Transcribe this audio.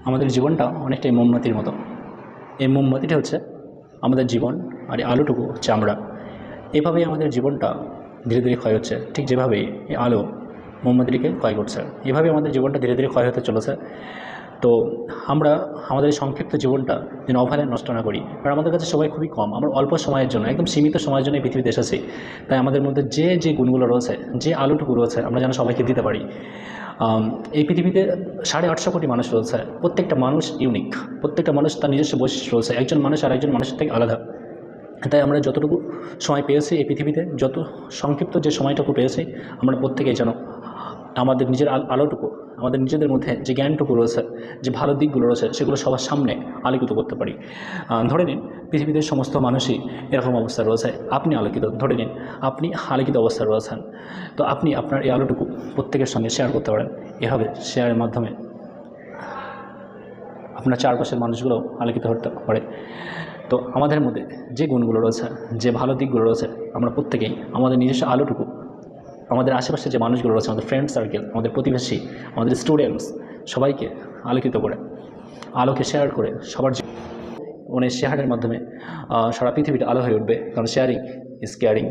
আমাদের জীবনটা অনেকটাই মোমবাতির মতো। এই মোমবাতিটা হচ্ছে আমাদের জীবন, আর এই আলোটুকু হচ্ছে আমরা। এভাবেই আমাদের জীবনটা ধীরে ধীরে ক্ষয় হচ্ছে, ঠিক যেভাবেই এই আলো মোমবাতিটিকে ক্ষয় করছে, এভাবেই আমাদের জীবনটা ধীরে ধীরে ক্ষয় হতে চলেছে। তো আমরা আমাদের এই সংক্ষিপ্ত জীবনটা যেন অবহেলায় নষ্ট না করি, কারণ আমাদের কাছে সময় খুবই কম। আমরা অল্প সময়ের জন্য, একদম সীমিত সময়ের জন্য এই পৃথিবীতে এসেছি। তাই আমাদের মধ্যে যে যে গুণগুলো রয়েছে, যে আলোটুকু রয়েছে, আমরা যেন সবাইকে দিতে পারি। এই পৃথিবীতে 850 কোটি মানুষ রয়েছে। প্রত্যেকটা মানুষ ইউনিক, প্রত্যেকটা মানুষ তার নিজস্ব বৈশিষ্ট্য রয়েছে। একজন মানুষ আর একজন মানুষের থেকে আলাদা। তাই আমরা যতটুকু সময় পেয়েছি এই পৃথিবীতে, যত সংক্ষিপ্ত যে সময়টুকু পেয়েছি, আমরা প্রত্যেকেই যেন আমাদের নিজের আলোটুকু, আমাদের নিজেদের মধ্যে যে জ্ঞানটুকু রয়েছে, যে ভালো দিকগুলো রয়েছে, সেগুলো সবার সামনে আলোকিত করতে পারি। ধরে নিন পৃথিবীতে সমস্ত মানুষই এরকম অবস্থা রয়েছে, আপনি আলোকিত, ধরে নিন আপনি আলোকিত অবস্থায় রয়েছেন, তো আপনি আপনার এই আলোটুকু প্রত্যেকের সঙ্গে শেয়ার করতে পারেন। এভাবে শেয়ারের মাধ্যমে আপনার চারপাশের মানুষগুলো আলোকিত হতে পারে। তো আমাদের মধ্যে যে গুণগুলো রয়েছে, যে ভালো দিকগুলো রয়েছে, আমরা প্রত্যেকেই আমাদের নিজস্ব আলোটুকু আমাদের আশেপাশে যে মানুষগুলো রয়েছে, আমাদের ফ্রেন্ড সার্কেল, আমাদের প্রতিবেশী, আমাদের স্টুডেন্টস, সবাইকে আলোকিত করে, আলোকে শেয়ার করে সবার শেয়ারের মাধ্যমে সারা পৃথিবীটা আলো হয়ে উঠবে। কারণ শেয়ারিং ইজ কেয়ারিং।